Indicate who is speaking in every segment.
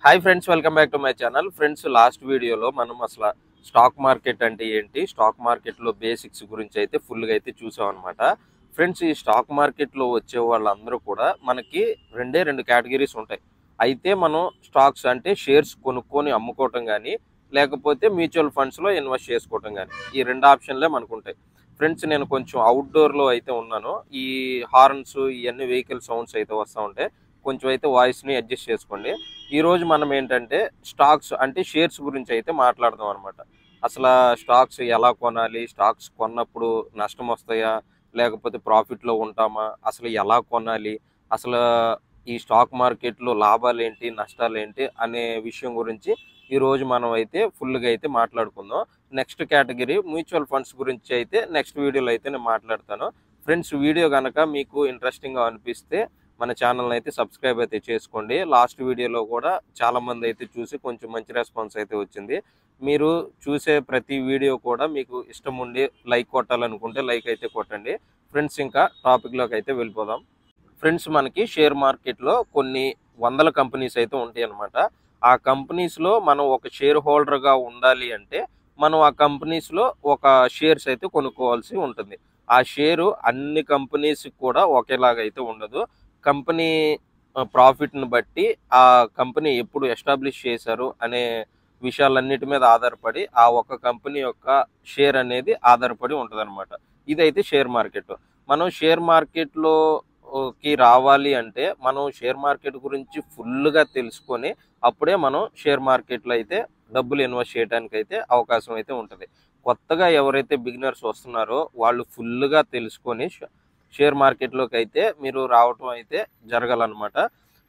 Speaker 1: Hi friends, welcome back to my channel. Friends, last వీడియోలో మనం అసలు స్టాక్ మార్కెట్ అంటే ఏంటి, స్టాక్ మార్కెట్లో బేసిక్స్ గురించి అయితే ఫుల్గా అయితే చూసాం అనమాట. ఫ్రెండ్స్, ఈ స్టాక్ మార్కెట్లో వచ్చే వాళ్ళందరూ కూడా మనకి రెండు కేటగిరీస్ ఉంటాయి. అయితే మనం స్టాక్స్ అంటే షేర్స్ కొనుక్కొని అమ్ముకోవటం కానీ, లేకపోతే మ్యూచువల్ ఫండ్స్లో ఇన్వెస్ట్ చేసుకోవటం కానీ, ఈ రెండు ఆప్షన్లే మనకు ఉంటాయి. ఫ్రెండ్స్, నేను కొంచెం అవుట్డోర్లో అయితే ఉన్నాను. ఈ హార్న్స్ ఇవన్నీ వెహికల్ సౌండ్స్ అయితే వస్తూ ఉంటాయి. కొంచెం అయితే వాయిస్ని అడ్జస్ట్ చేసుకోండి. ఈరోజు మనం ఏంటంటే స్టాక్స్ అంటే షేర్స్ గురించి అయితే మాట్లాడదాం అనమాట. అసలు స్టాక్స్ ఎలా కొనాలి, స్టాక్స్ కొన్నప్పుడు నష్టం వస్తాయా, లేకపోతే ప్రాఫిట్లో ఉంటామా, అసలు ఎలా కొనాలి, అసలు ఈ స్టాక్ మార్కెట్లో లాభాలు ఏంటి, నష్టాలు ఏంటి అనే విషయం గురించి ఈరోజు మనం అయితే ఫుల్గా అయితే మాట్లాడుకుందాం. నెక్స్ట్ కేటగిరీ మ్యూచువల్ ఫండ్స్ గురించి అయితే నెక్స్ట్ వీడియోలో అయితే నేను మాట్లాడతాను. ఫ్రెండ్స్, వీడియో కనుక మీకు ఇంట్రెస్టింగ్గా అనిపిస్తే మన ఛానల్ని అయితే సబ్స్క్రైబ్ అయితే చేసుకోండి. లాస్ట్ వీడియోలో కూడా చాలామంది అయితే చూసి కొంచెం మంచి రెస్పాన్స్ అయితే వచ్చింది. మీరు చూసే ప్రతి వీడియో కూడా మీకు ఇష్టం ఉండి లైక్ కొట్టాలనుకుంటే లైక్ అయితే కొట్టండి. ఫ్రెండ్స్, ఇంకా టాపిక్లోకి అయితే వెళ్ళిపోదాం. ఫ్రెండ్స్, మనకి షేర్ మార్కెట్లో కొన్ని వందల కంపెనీస్ అయితే ఉంటాయి అన్నమాట. ఆ కంపెనీస్లో మనం ఒక షేర్ హోల్డర్గా ఉండాలి అంటే మనం ఆ కంపెనీస్లో ఒక షేర్స్ అయితే కొనుక్కోవాల్సి ఉంటుంది. ఆ షేరు అన్ని కంపెనీస్ కూడా ఒకేలాగా అయితే ఉండదు. కంపెనీ ప్రాఫిట్ని బట్టి ఆ కంపెనీ ఎప్పుడు ఎస్టాబ్లిష్ చేశారు అనే విషయాలన్నిటి మీద ఆధారపడి ఆ ఒక్క కంపెనీ యొక్క షేర్ అనేది ఆధారపడి ఉంటుంది అనమాట. ఇదైతే షేర్ మార్కెట్. మనం షేర్ మార్కెట్లోకి రావాలి అంటే మనం షేర్ మార్కెట్ గురించి ఫుల్గా తెలుసుకొని అప్పుడే మనం షేర్ మార్కెట్లో అయితే డబ్బులు ఇన్వెస్ట్ చేయడానికి అయితే అవకాశం అయితే ఉంటుంది. కొత్తగా ఎవరైతే బిగినర్స్ వస్తున్నారో వాళ్ళు ఫుల్గా తెలుసుకొని షేర్ మార్కెట్లోకి అయితే మీరు రావటం అయితే జరగాలన్నమాట.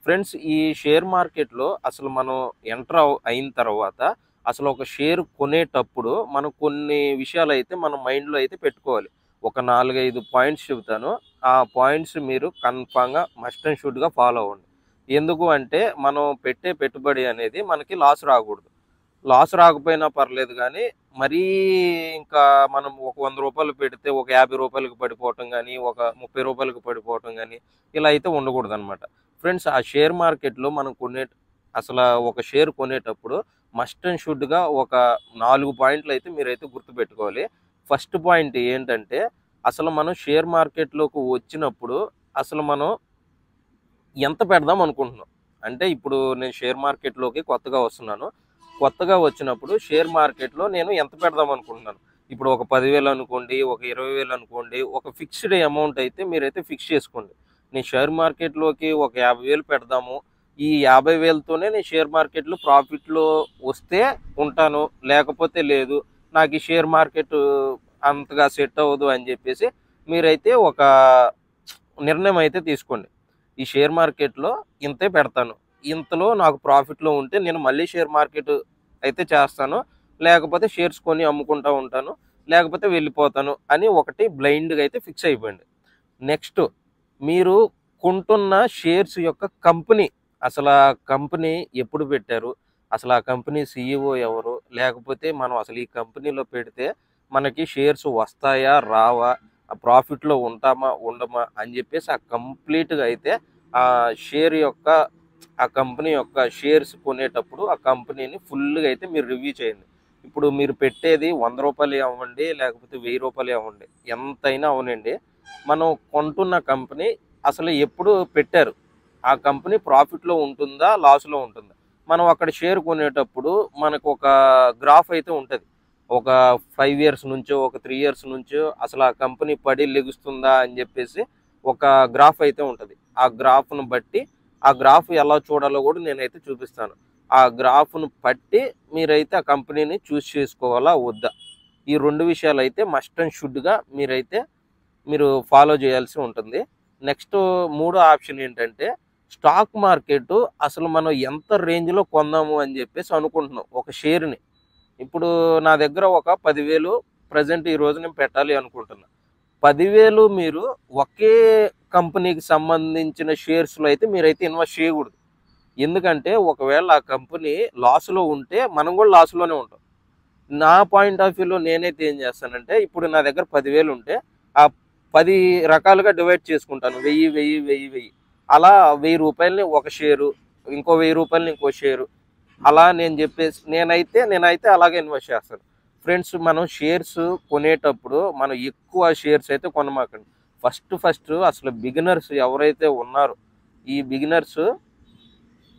Speaker 1: ఫ్రెండ్స్, ఈ షేర్ మార్కెట్లో అసలు మనం ఎంటర్ అయిన తర్వాత అసలు ఒక షేర్ కొనేటప్పుడు మనం కొన్ని విషయాలు అయితే మన మైండ్లో అయితే పెట్టుకోవాలి. ఒక 4-5 పాయింట్స్ చెబుతాను. ఆ పాయింట్స్ మీరు కన్ఫామ్గా మస్ట్ అండ్ షుడ్గా ఫాలో అవ్వండి. ఎందుకు అంటే మనం పెట్టే పెట్టుబడి అనేది మనకి లాస్ రాకూడదు. లాస్ రాకపోయినా పర్లేదు కానీ మరీ ఇంకా మనం ఒక 100 రూపాయలు పెడితే ఒక 50 రూపాయలకు పడిపోవటం కానీ, ఒక 30 రూపాయలకు పడిపోవటం కానీ ఇలా అయితే ఉండకూడదు అనమాట. ఫ్రెండ్స్, ఆ షేర్ మార్కెట్లో మనం అసలు ఒక షేర్ కొనేటప్పుడు మస్ట్ అండ్ షుడ్గా ఒక 4 పాయింట్లు అయితే మీరైతే గుర్తుపెట్టుకోవాలి. ఫస్ట్ పాయింట్ ఏంటంటే అసలు మనం షేర్ మార్కెట్లోకి వచ్చినప్పుడు అసలు మనం ఎంత పెడదాం అనుకుంటున్నాం. అంటే ఇప్పుడు నేను షేర్ మార్కెట్లోకి కొత్తగా వస్తున్నాను. కొత్తగా వచ్చినప్పుడు షేర్ మార్కెట్లో నేను ఎంత పెడదాం అనుకుంటున్నాను. ఇప్పుడు ఒక 10,000 అనుకోండి, ఒక 20,000 అనుకోండి, ఒక ఫిక్స్డ్ అమౌంట్ అయితే మీరైతే ఫిక్స్ చేసుకోండి. నేను షేర్ మార్కెట్లోకి ఒక 50,000 పెడదాము. ఈ 50,000తోనే నేను షేర్ మార్కెట్లో ప్రాఫిట్లో వస్తే ఉంటాను, లేకపోతే లేదు, నాకు ఈ షేర్ మార్కెట్ అంతగా సెట్ అవ్వదు అని చెప్పేసి మీరైతే ఒక నిర్ణయం అయితే తీసుకోండి. ఈ షేర్ మార్కెట్లో ఇంతే పెడతాను, ఇంతలో నాకు ప్రాఫిట్లో ఉంటే నేను మళ్ళీ షేర్ మార్కెట్ అయితే చేస్తాను, లేకపోతే షేర్స్ కొని అమ్ముకుంటూ ఉంటాను, లేకపోతే వెళ్ళిపోతాను అని ఒకటి బ్లైండ్గా అయితే ఫిక్స్ అయిపోయింది. నెక్స్ట్, మీరు కొంటున్న షేర్స్ యొక్క కంపెనీ, అసలు ఆ కంపెనీ ఎప్పుడు పెట్టారు, అసలు ఆ కంపెనీ CEO ఎవరు, లేకపోతే మనం అసలు ఈ కంపెనీలో పెడితే మనకి షేర్స్ వస్తాయా రావా, ఆ ప్రాఫిట్లో ఉంటామా ఉండమా అని చెప్పేసి ఆ కంప్లీట్గా అయితే ఆ షేర్ యొక్క ఆ కంపెనీ యొక్క షేర్స్ కొనేటప్పుడు ఆ కంపెనీని ఫుల్గా అయితే మీరు రివ్యూ చేయండి. ఇప్పుడు మీరు పెట్టేది 100 రూపాయలు అవ్వండి, లేకపోతే 1000 రూపాయలు అవ్వండి, ఎంతైనా అవనండి, మనం కొంటున్న కంపెనీ అసలు ఎప్పుడు పెట్టారు, ఆ కంపెనీ ప్రాఫిట్లో ఉంటుందా లాస్లో ఉంటుందా, మనం అక్కడ షేర్ కొనేటప్పుడు మనకు ఒక గ్రాఫ్ అయితే ఉంటుంది. ఒక 5 ఇయర్స్ నుంచో ఒక 3 ఇయర్స్ నుంచో అసలు ఆ కంపెనీ పడి లెగుస్తుందా అని చెప్పేసి ఒక గ్రాఫ్ అయితే ఉంటుంది. ఆ గ్రాఫ్ను బట్టి ఆ గ్రాఫ్ ఎలా చూడాలో కూడా నేనైతే చూపిస్తాను. ఆ గ్రాఫ్ను బట్టి మీరైతే ఆ కంపెనీని చూస్ చేసుకోవాలా వద్దా, ఈ 2 విషయాలు అయితే మస్ట్ అండ్ షుడ్గా మీరు ఫాలో చేయాల్సి ఉంటుంది. నెక్స్ట్ మూడో ఆప్షన్ ఏంటంటే స్టాక్ మార్కెట్ అసలు మనం ఎంత రేంజ్లో కొందాము అని చెప్పేసి అనుకుంటున్నాం ఒక షేర్ని. ఇప్పుడు నా దగ్గర ఒక 10,000 ప్రజెంట్ ఈరోజు నేను పెట్టాలి అనుకుంటున్నా. 10,000 మీరు ఒకే కంపెనీకి సంబంధించిన షేర్స్లో అయితే మీరైతే ఇన్వెస్ట్ చేయకూడదు. ఎందుకంటే ఒకవేళ ఆ కంపెనీ లాస్లో ఉంటే మనం కూడా లాస్లోనే ఉంటాం. నా పాయింట్ ఆఫ్ వ్యూలో నేనైతే ఏం చేస్తానంటే ఇప్పుడు నా దగ్గర 10,000 ఉంటే ఆ 10 రకాలుగా డివైడ్ చేసుకుంటాను. 1000 1000 1000 1000 అలా 1000 రూపాయలని ఒక షేరు, ఇంకో 1000 రూపాయలని ఇంకో షేరు, అలా నేను చెప్పేసి నేనైతే అలాగే ఇన్వెస్ట్ చేస్తాను ఫ్రెండ్స్. మనం షేర్స్ కొనేటప్పుడు మనం ఎక్కువ షేర్స్ అయితే కొనమాకండి. ఫస్ట్ అసలు బిగినర్స్ ఎవరైతే ఉన్నారో ఈ బిగినర్స్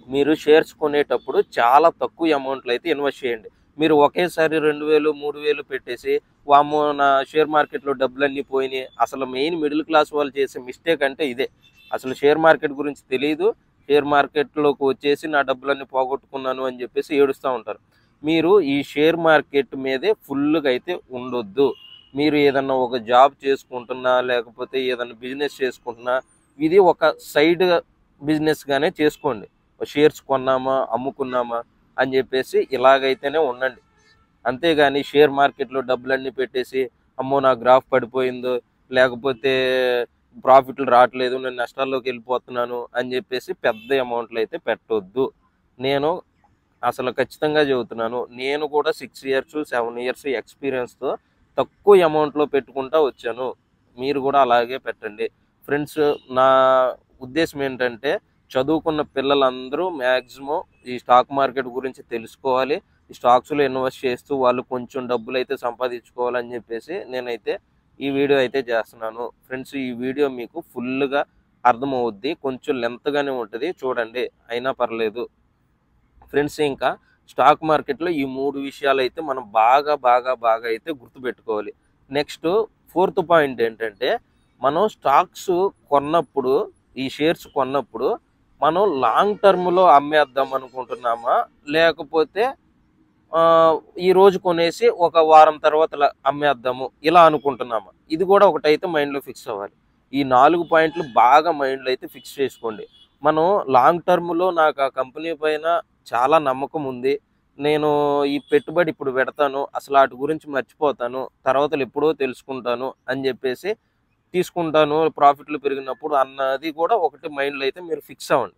Speaker 1: మీరు షేర్స్ కొనేటప్పుడు చాలా తక్కువ అమౌంట్లో అయితే ఇన్వెస్ట్ చేయండి. మీరు ఒకేసారి 2000 3000 పెట్టేసి వామ్మో నా షేర్ మార్కెట్లో డబ్బులన్నీ పోయినాయి. అసలు మెయిన్ మిడిల్ క్లాస్ వాళ్ళు చేసే మిస్టేక్ అంటే ఇదే. అసలు షేర్ మార్కెట్ గురించి తెలియదు, షేర్ మార్కెట్లోకి వచ్చేసి నా డబ్బులన్నీ పోగొట్టుకున్నాను అని చెప్పేసి ఏడుస్తూ ఉంటారు. మీరు ఈ షేర్ మార్కెట్ మీదే ఫుల్గా అయితే ఉండొద్దు. మీరు ఏదన్నా ఒక జాబ్ చేసుకుంటున్నా లేకపోతే ఏదన్నా బిజినెస్ చేసుకుంటున్నా ఇది ఒక సైడ్ బిజినెస్గానే చేసుకోండి. షేర్స్ కొన్నామా అమ్ముకున్నామా అని చెప్పేసి ఇలాగైతేనే ఉండండి. అంతేగాని షేర్ మార్కెట్లో డబ్బులన్నీ పెట్టేసి అమ్మో నా గ్రాఫ్ పడిపోయిందో లేకపోతే ప్రాఫిట్లు రావట్లేదు నేను నష్టాల్లోకి వెళ్ళిపోతున్నాను అని చెప్పేసి పెద్ద అమౌంట్లు అయితే పెట్టొద్దు. నేను అసలు ఖచ్చితంగా చెబుతున్నాను. నేను కూడా 6 years 7 years ఎక్స్పీరియన్స్తో తక్కువ అమౌంట్లో పెట్టుకుంటూ వచ్చాను. మీరు కూడా అలాగే పెట్టండి ఫ్రెండ్స్. నా ఉద్దేశం ఏంటంటే చదువుకున్న పిల్లలందరూ మ్యాక్సిమం ఈ స్టాక్ మార్కెట్ గురించి తెలుసుకోవాలి. ఈ స్టాక్స్లో ఇన్వెస్ట్ చేస్తూ వాళ్ళు కొంచెం డబ్బులు అయితే సంపాదించుకోవాలని చెప్పేసి నేనైతే ఈ వీడియో అయితే చేస్తున్నాను ఫ్రెండ్స్. ఈ వీడియో మీకు ఫుల్గా అర్థమవుద్ది, కొంచెం లెంత్గానే ఉంటుంది చూడండి, అయినా పర్లేదు ఫ్రెండ్స్. ఇంకా స్టాక్ మార్కెట్లో ఈ 3 విషయాలు అయితే మనం బాగా అయితే గుర్తుపెట్టుకోవాలి. నెక్స్ట్ 4th పాయింట్ ఏంటంటే మనం స్టాక్స్ కొన్నప్పుడు ఈ షేర్స్ కొన్నప్పుడు మనం లాంగ్ టర్మ్లో అమ్మేద్దాం అనుకుంటున్నామా లేకపోతే ఈ రోజు కొనేసి ఒక వారం తర్వాత అమ్మేద్దాము ఇలా అనుకుంటున్నామా, ఇది కూడా ఒకటైతే మైండ్లో ఫిక్స్ అవ్వాలి. ఈ 4 పాయింట్లు బాగా మైండ్లో అయితే ఫిక్స్ చేసుకోండి. మనం లాంగ్ టర్మ్లో నాకు ఆ కంపెనీ పైన చాలా నమ్మకం ఉంది, నేను ఈ పెట్టుబడి ఇప్పుడు పెడతాను, అసలు వాటి గురించి మర్చిపోతాను, తర్వాత ఎప్పుడో తెలుసుకుంటాను అని చెప్పేసి తీసుకుంటాను ప్రాఫిట్లు పెరిగినప్పుడు అన్నది కూడా ఒకటి మైండ్లో అయితే మీరు ఫిక్స్ అవ్వండి.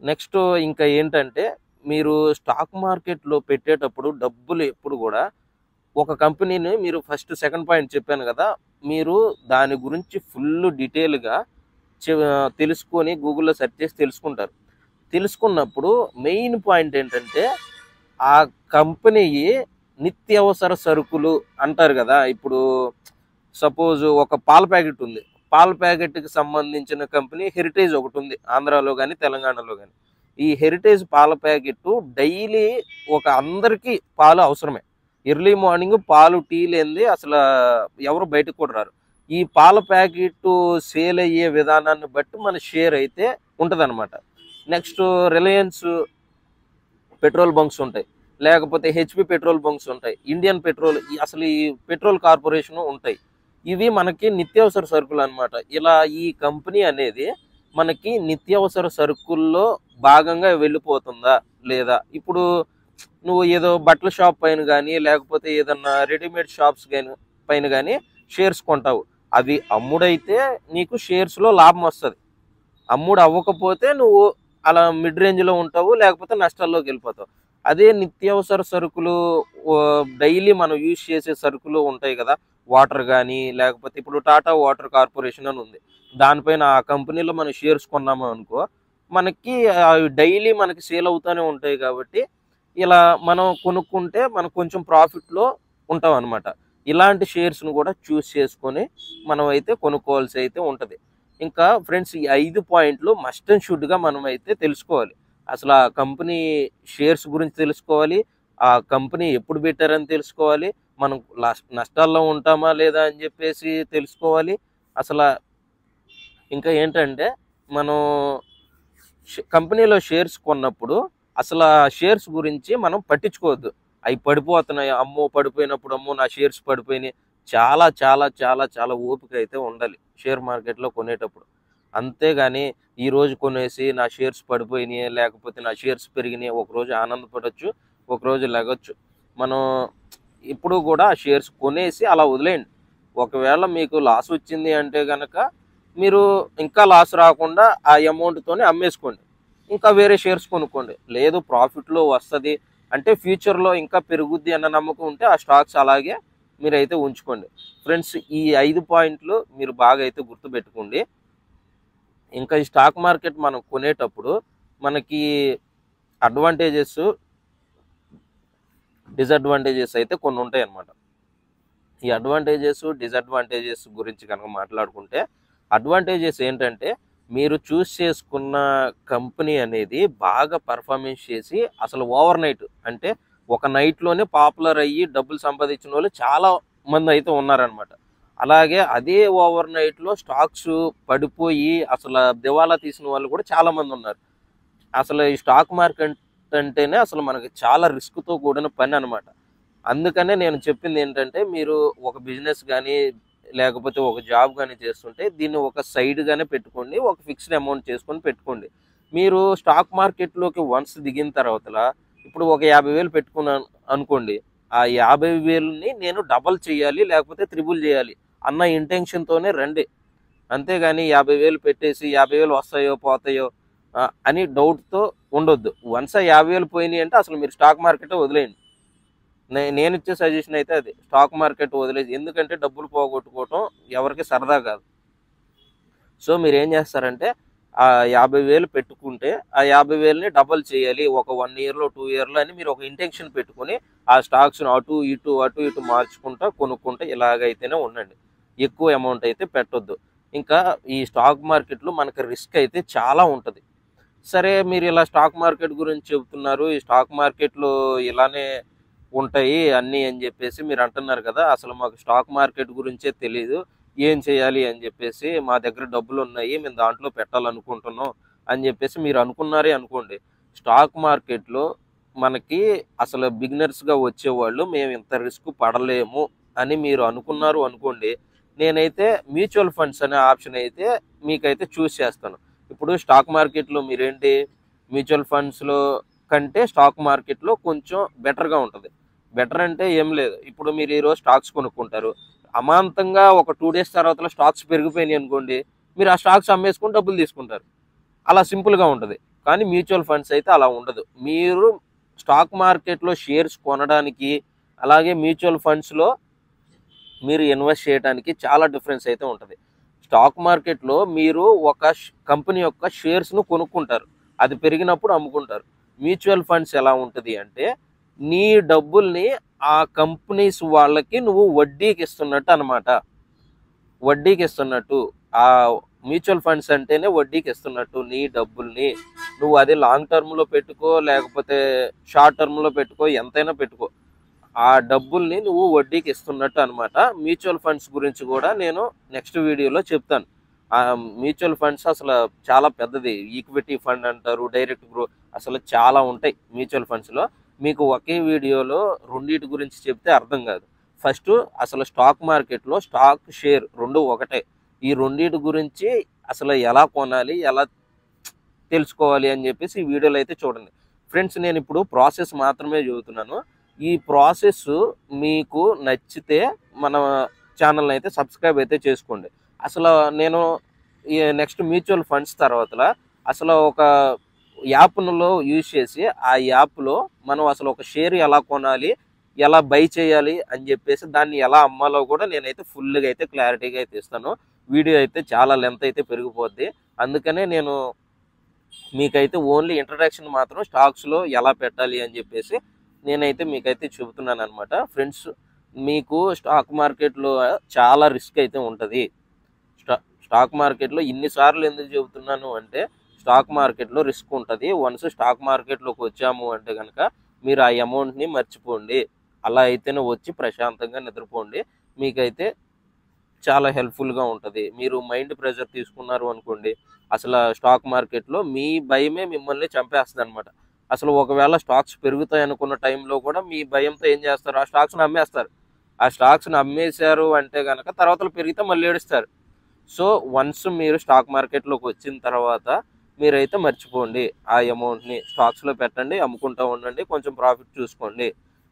Speaker 1: నెక్స్ట్ ఇంకా ఏంటంటే మీరు స్టాక్ మార్కెట్లో పెట్టేటప్పుడు డబ్బులు ఎప్పుడు కూడా ఒక కంపెనీని మీరు ఫస్ట్ సెకండ్ పాయింట్ చెప్పాను కదా, మీరు దాని గురించి ఫుల్ డీటెయిల్గా తెలుసుకొని గూగుల్లో సెర్చ్ చేసి తెలుసుకుంటారు. తెలుసుకున్నప్పుడు మెయిన్ పాయింట్ ఏంటంటే ఆ కంపెనీ నిత్యావసర సరుకులు అంటారు కదా. ఇప్పుడు సపోజ్ ఒక పాల ప్యాకెట్ ఉంది, పాల ప్యాకెట్కి సంబంధించిన కంపెనీ హెరిటేజ్ ఒకటి ఉంది ఆంధ్రాలో కానీ తెలంగాణలో కానీ. ఈ హెరిటేజ్ పాల ప్యాకెట్ డైలీ అందరికీ పాలు అవసరమే. ఎర్లీ మార్నింగ్ పాలు టీ లేనిది అసలు ఎవరు బయటకు కూడా రారు. ఈ పాల ప్యాకెట్ సేల్ అయ్యే విధానాన్ని బట్టి మన షేర్ అయితే ఉంటుందన్నమాట. నెక్స్ట్ రిలయన్స్ పెట్రోల్ బంక్స్ ఉంటాయి, లేకపోతే హెచ్పి పెట్రోల్ బంక్స్ ఉంటాయి, ఇండియన్ పెట్రోల్, అసలు ఈ పెట్రోల్ కార్పొరేషన్ ఉంటాయి. ఇవి మనకి నిత్యావసర సరుకులు అనమాట. ఇలా ఈ కంపెనీ అనేది మనకి నిత్యావసర సరుకుల్లో భాగంగా వెళ్ళిపోతుందా లేదా. ఇప్పుడు నువ్వు ఏదో బట్టల షాప్ పైన కానీ లేకపోతే ఏదన్నా రెడీమేడ్ షాప్స్ పైన కానీ షేర్స్ కొంటావు, అవి అమ్ముడైతే నీకు షేర్స్లో లాభం వస్తుంది. అమ్ముడు అవ్వకపోతే నువ్వు అలా మిడ్ రేంజ్లో ఉంటావు, లేకపోతే నష్టాల్లోకి వెళ్ళిపోతావు. అదే నిత్యావసర సరుకులు డైలీ మనం యూజ్ చేసే సరుకులు ఉంటాయి కదా, వాటర్ కానీ లేకపోతే ఇప్పుడు టాటా వాటర్ కార్పొరేషన్ అని ఉంది, దానిపైన ఆ కంపెనీలో మనం షేర్స్ కొన్నాము అనుకో, మనకి డైలీ మనకి సేల్ అవుతూనే ఉంటాయి. కాబట్టి ఇలా మనం కొనుక్కుంటే మనం కొంచెం ప్రాఫిట్లో ఉంటాం అనమాట. ఇలాంటి షేర్స్ను కూడా చూస్ చేసుకొని మనం అయితే కొనుక్కోవాల్సి అయితే ఉంటుంది. ఇంకా ఫ్రెండ్స్ ఈ 5 పాయింట్లు మస్ట్ అండ్ షుడ్గా మనం అయితే తెలుసుకోవాలి. అసలు ఆ కంపెనీ షేర్స్ గురించి తెలుసుకోవాలి, ఆ కంపెనీ ఎప్పుడు పెట్టారని తెలుసుకోవాలి, మనం నష్టాల్లో ఉంటామా లేదా అని చెప్పేసి తెలుసుకోవాలి. అసలు ఇంకా ఏంటంటే మనం కంపెనీలో షేర్స్ కొన్నప్పుడు అసలు ఆ షేర్స్ గురించి మనం పట్టించుకోవద్దు. అవి పడిపోతున్నాయి, అమ్మో పడిపోయినప్పుడు అమ్మో నా షేర్స్ పడిపోయినాయి. చాలా చాలా చాలా చాలా ఓపిక అయితే ఉండాలి షేర్ మార్కెట్లో కొనేటప్పుడు. అంతేగాని ఈరోజు కొనేసి నా షేర్స్ పడిపోయినాయి లేకపోతే నా షేర్స్ పెరిగినాయి ఒకరోజు ఆనందపడవచ్చు, ఒకరోజు లెగొచ్చు. మనం ఇప్పుడు కూడా ఆ షేర్స్ కొనేసి అలా వదిలేయండి. ఒకవేళ మీకు లాస్ వచ్చింది అంటే కనుక మీరు ఇంకా లాస్ రాకుండా ఆ అమౌంట్తోనే అమ్మేసుకోండి, ఇంకా వేరే షేర్స్ కొనుక్కోండి. లేదు ప్రాఫిట్లో వస్తుంది అంటే ఫ్యూచర్లో ఇంకా పెరుగుద్ది అన్న నమ్మకం ఉంటే ఆ స్టాక్స్ అలాగే మీరైతే ఉంచుకోండి. ఫ్రెండ్స్ ఈ 5 పాయింట్లు మీరు బాగా అయితే గుర్తుపెట్టుకోండి. ఇంకా ఈ స్టాక్ మార్కెట్ మనం కొనేటప్పుడు మనకి అడ్వాంటేజెస్, డిసడ్వాంటేజెస్ అయితే కొన్ని ఉంటాయి అన్నమాట. ఈ అడ్వాంటేజెస్, డిసడ్వాంటేజెస్ గురించి కనుక మాట్లాడుకుంటే, అడ్వాంటేజెస్ ఏంటంటే మీరు చూస్ చేసుకున్న కంపెనీ అనేది బాగా పర్ఫార్మెన్స్ చేసి అసలు ఓవర్ నైట్ అంటే ఒక నైట్లోనే పాపులర్ అయ్యి డబ్బులు సంపాదించిన వాళ్ళు చాలా మంది అయితే ఉన్నారనమాట. అలాగే అదే ఓవర్ నైట్లో స్టాక్స్ పడిపోయి అసలు దివాలా తీసిన వాళ్ళు కూడా చాలా మంది ఉన్నారు. అసలు ఈ స్టాక్ మార్కెట్ అంటేనే అసలు మనకి చాలా రిస్క్తో కూడిన పని అనమాట. అందుకనే నేను చెప్పింది ఏంటంటే, మీరు ఒక బిజినెస్ కానీ లేకపోతే ఒక జాబ్ కానీ చేస్తుంటే దీన్ని ఒక సైడ్గానే పెట్టుకోండి, ఒక ఫిక్స్డ్ అమౌంట్ చేసుకొని పెట్టుకోండి. మీరు స్టాక్ మార్కెట్లోకి వన్స్ దిగిన తర్వాత ఇప్పుడు ఒక 50,000 పెట్టుకున్నాను అనుకోండి, ఆ 50,000ని నేను డబల్ చేయాలి లేకపోతే త్రిబుల్ చేయాలి అన్న ఇంటెన్షన్తోనే రండి. అంతేగాని 50,000 పెట్టేసి 50,000 వస్తాయో పోతాయో అని డౌట్తో ఉండొద్దు. వన్స్ ఆ 50,000 పోయినాయి అంటే అసలు మీరు స్టాక్ మార్కెట్ వదిలేయండి. నేను ఇచ్చే సజెషన్ అయితే అది, స్టాక్ మార్కెట్ వదిలేసి. ఎందుకంటే డబ్బులు పోగొట్టుకోవటం ఎవరికి సరదా కాదు. సో మీరు ఏం చేస్తారంటే ఆ 50,000 పెట్టుకుంటే ఆ 50,000ని డబల్ చేయాలి ఒక 1 ఇయర్లో 2 ఇయర్లో అని మీరు ఒక ఇంటెన్షన్ పెట్టుకొని ఆ స్టాక్స్ను అటు ఇటు మార్చుకుంటా కొనుక్కుంటా ఇలాగైతేనే ఉండండి. ఎక్కువ అమౌంట్ అయితే పెట్టొద్దు. ఇంకా ఈ స్టాక్ మార్కెట్లో మనకి రిస్క్ అయితే చాలా ఉంటుంది. సరే మీరు ఇలా స్టాక్ మార్కెట్ గురించి చెబుతున్నారు, ఈ స్టాక్ మార్కెట్లో ఇలానే ఉంటాయి అన్నీ అని చెప్పేసి మీరు అంటున్నారు కదా, అసలు మాకు స్టాక్ మార్కెట్ గురించే తెలీదు, ఏం చేయాలి అని చెప్పేసి, మా దగ్గర డబ్బులు ఉన్నాయి మేము దాంట్లో పెట్టాలనుకుంటున్నాం అని చెప్పేసి మీరు అనుకున్నారే అనుకోండి. స్టాక్ మార్కెట్లో మనకి అసలు బిగినర్స్గా వచ్చేవాళ్ళు మేము ఇంత రిస్క్ పడలేము అని మీరు అనుకున్నారు అనుకోండి, నేనైతే మ్యూచువల్ ఫండ్స్ అనే ఆప్షన్ అయితే మీకైతే చూస్ చేస్తాను. ఇప్పుడు స్టాక్ మార్కెట్లో మీరేంటి, మ్యూచువల్ ఫండ్స్లో కంటే స్టాక్ మార్కెట్లో కొంచెం బెటర్గా ఉంటుంది. బెటర్ అంటే ఏం లేదు, ఇప్పుడు మీరు ఈరోజు స్టాక్స్ కొనుక్కుంటారు, అమాంతంగా ఒక 2 డేస్ తర్వాత స్టాక్స్ పెరిగిపోయినాయి అనుకోండి, మీరు ఆ స్టాక్స్ అమ్మేసుకుని డబ్బులు తీసుకుంటారు. అలా సింపుల్గా ఉంటుంది. కానీ మ్యూచువల్ ఫండ్స్ అయితే అలా ఉండదు. మీరు స్టాక్ మార్కెట్లో షేర్స్ కొనడానికి అలాగే మ్యూచువల్ ఫండ్స్లో మీరు ఇన్వెస్ట్ చేయడానికి చాలా డిఫరెన్స్ అయితే ఉంటుంది. స్టాక్ మార్కెట్లో మీరు ఒక కంపెనీ యొక్క షేర్స్ను కొనుక్కుంటారు, అది పెరిగినప్పుడు అమ్ముకుంటారు. మ్యూచువల్ ఫండ్స్ ఎలా ఉంటుంది అంటే నీ డబ్బుల్ని ఆ కంపెనీస్ వాళ్ళకి నువ్వు వడ్డీకి ఇస్తున్నట్టు అనమాట. వడ్డీకి ఇస్తున్నట్టు ఆ మ్యూచువల్ ఫండ్స్ అంటేనే వడ్డీకి ఇస్తున్నట్టు నీ డబ్బుల్ని. నువ్వు అది లాంగ్ టర్మ్లో పెట్టుకో లేకపోతే షార్ట్ టర్మ్లో పెట్టుకో, ఎంతైనా పెట్టుకో, ఆ డబ్బుల్ని నువ్వు వడ్డీకి ఇస్తున్నట్టు అనమాట. మ్యూచువల్ ఫండ్స్ గురించి కూడా నేను నెక్స్ట్ వీడియోలో చెప్తాను. మ్యూచువల్ ఫండ్స్ అసలు చాలా పెద్దది. ఈక్విటీ ఫండ్ అంటారు, డైరెక్ట్ గ్రో, అసలు చాలా ఉంటాయి మ్యూచువల్ ఫండ్స్లో. మీకు ఒకే వీడియోలో రెండింటి గురించి చెప్తే అర్థం కాదు. ఫస్ట్ అసలు స్టాక్ మార్కెట్లో స్టాక్ షేర్ రెండు ఒకటే. ఈ రెండింటి గురించి అసలు ఎలా కొనాలి, ఎలా తెలుసుకోవాలి అని చెప్పేసి ఈ వీడియోలో అయితే చూడండి. ఫ్రెండ్స్ నేను ఇప్పుడు ప్రాసెస్ మాత్రమే చెబుతున్నాను. ఈ ప్రాసెస్ మీకు నచ్చితే మన ఛానల్ని అయితే సబ్స్క్రైబ్ అయితే చేసుకోండి. అసలు నేను ఈ నెక్స్ట్ మ్యూచువల్ ఫండ్స్ తర్వాత అసలు ఒక యాప్లో యూజ్ చేసి ఆ యాప్లో మనం అసలు ఒక షేర్ ఎలా కొనాలి, ఎలా బై చేయాలి అని చెప్పేసి దాన్ని ఎలా అమ్మాలో కూడా నేనైతే ఫుల్గా అయితే క్లారిటీగా అయితే ఇస్తాను. వీడియో అయితే చాలా లెంత్ అయితే పెరిగిపోద్ది. అందుకనే నేను మీకైతే ఓన్లీ ఇంట్రడక్షన్ మాత్రం స్టాక్స్లో ఎలా పెట్టాలి అని చెప్పేసి నేనైతే మీకైతే చెబుతున్నాను అనమాట. ఫ్రెండ్స్ మీకు స్టాక్ మార్కెట్లో చాలా రిస్క్ అయితే ఉంటుంది. స్టాక్ మార్కెట్లో ఇన్నిసార్లు ఎందుకు చెబుతున్నాను అంటే స్టాక్ మార్కెట్లో రిస్క్ ఉంటుంది. వన్స్ స్టాక్ మార్కెట్లోకి వచ్చాము అంటే కనుక మీరు ఆ అమౌంట్ని మర్చిపోండి. అలా అయితేనే వచ్చి ప్రశాంతంగా నిద్రపోండి. మీకైతే చాలా హెల్ప్ఫుల్గా ఉంటుంది. మీరు మైండ్ ప్రెషర్ తీసుకున్నారు అనుకోండి, అసలు స్టాక్ మార్కెట్లో మీ భయమే మిమ్మల్ని చంపేస్తుంది అనమాట. అసలు ఒకవేళ స్టాక్స్ పెరుగుతాయి అనుకున్న టైంలో కూడా మీ భయంతో ఏం చేస్తారు, ఆ స్టాక్స్ని అమ్మేస్తారు. ఆ స్టాక్స్ని అమ్మేశారు అంటే కనుక తర్వాత పెరిగితే మళ్ళీ ఏడుస్తారు. సో వన్స్ మీరు స్టాక్ మార్కెట్లోకి వచ్చిన తర్వాత మీరైతే మర్చిపోండి, ఆ అమౌంట్ని స్టాక్స్లో పెట్టండి, అమ్ముకుంటూ ఉండండి, కొంచెం ప్రాఫిట్ చూసుకోండి.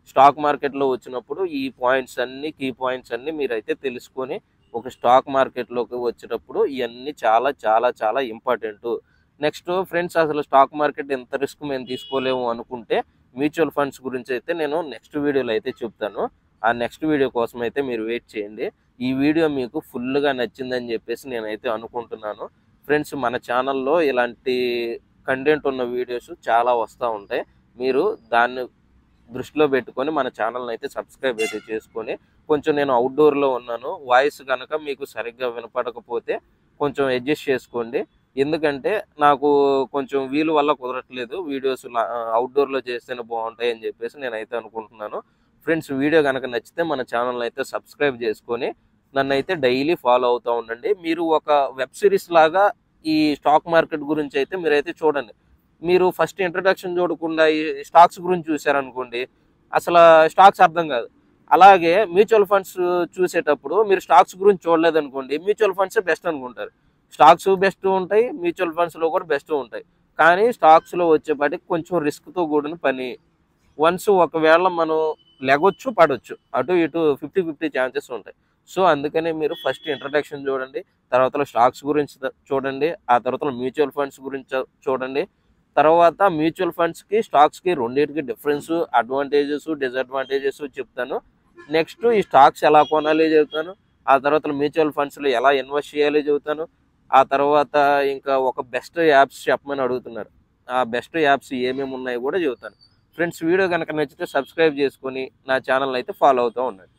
Speaker 1: స్టాక్ మార్కెట్లో వచ్చినప్పుడు ఈ పాయింట్స్ అన్నీ, కీ పాయింట్స్ అన్నీ మీరైతే తెలుసుకొని ఒక స్టాక్ మార్కెట్లోకి వచ్చేటప్పుడు ఇవన్నీ చాలా చాలా చాలా ఇంపార్టెంట్. నెక్స్ట్ ఫ్రెండ్స్ అసలు స్టాక్ మార్కెట్ ఎంత రిస్క్ మేము తీసుకోలేము అనుకుంటే మ్యూచువల్ ఫండ్స్ గురించి అయితే నేను నెక్స్ట్ వీడియోలో అయితే చెప్తాను. ఆ నెక్స్ట్ వీడియో కోసం అయితే మీరు వెయిట్ చేయండి. ఈ వీడియో మీకు ఫుల్గా నచ్చిందని చెప్పేసి నేనైతే అనుకుంటున్నాను. ఫ్రెండ్స్ మన ఛానల్లో ఇలాంటి కంటెంట్ ఉన్న వీడియోస్ చాలా వస్తూ ఉంటాయి. మీరు దాన్ని దృష్టిలో పెట్టుకొని మన ఛానల్ని అయితే సబ్స్క్రైబ్ అయితే చేసుకొని, కొంచెం నేను అవుట్డోర్లో ఉన్నాను, వాయిస్ కనుక మీకు సరిగ్గా వినపడకపోతే కొంచెం అడ్జస్ట్ చేసుకోండి. ఎందుకంటే నాకు కొంచెం వీలు వల్ల కుదరట్లేదు, వీడియోస్ అవుట్డోర్లో చేస్తేనే బాగుంటాయి అని చెప్పేసి నేనైతే అనుకుంటున్నాను. ఫ్రెండ్స్, వీడియో కనుక నచ్చితే మన ఛానల్ని అయితే సబ్స్క్రైబ్ చేసుకొని నన్ను అయితే డైలీ ఫాలో అవుతూ ఉండండి. మీరు ఒక వెబ్ సిరీస్ లాగా ఈ స్టాక్ మార్కెట్ గురించి అయితే మీరైతే చూడండి. మీరు ఫస్ట్ ఇంట్రడక్షన్ చూడకుండా ఈ స్టాక్స్ గురించి చూసారనుకోండి, అసలు స్టాక్స్ అర్థం కాదు. అలాగే మ్యూచువల్ ఫండ్స్ చూసేటప్పుడు మీరు స్టాక్స్ గురించి చూడలేదనుకోండి, మ్యూచువల్ ఫండ్సే బెస్ట్ అనుకుంటారు. స్టాక్స్ బెస్ట్ ఉంటాయి, మ్యూచువల్ ఫండ్స్లో కూడా బెస్ట్ ఉంటాయి. కానీ స్టాక్స్లో వచ్చేపాటికి కొంచెం రిస్క్తో కూడిన పని. వన్స్ ఒకవేళ మనం లెగొచ్చు, పడవచ్చు, అటు ఇటు 50-50 ఛాన్సెస్ ఉంటాయి. సో అందుకనే మీరు ఫస్ట్ ఇంట్రడక్షన్ చూడండి, తర్వాత స్టాక్స్ గురించి చూడండి, ఆ తర్వాత మ్యూచువల్ ఫండ్స్ గురించి చూడండి. తర్వాత మ్యూచువల్ ఫండ్స్కి స్టాక్స్కి రెండింటికి డిఫరెన్స్, అడ్వాంటేజెస్, డిసడ్వాంటేజెస్ చెప్తాను. నెక్స్ట్ ఈ స్టాక్స్ ఎలా కొనాలి చెబుతాను. ఆ తర్వాత మ్యూచువల్ ఫండ్స్లో ఎలా ఇన్వెస్ట్ చేయాలి చెబుతాను. ఆ తర్వాత ఇంకా ఒక బెస్ట్ యాప్స్ చెప్పమని అడుగుతున్నారు, ఆ బెస్ట్ యాప్స్ ఏమేమి ఉన్నాయో కూడా చెబుతాను. ఫ్రెండ్స్, వీడియో కనుక నచ్చితే సబ్స్క్రైబ్ చేసుకొని నా ఛానల్ అయితే ఫాలో అవుతూ ఉండండి.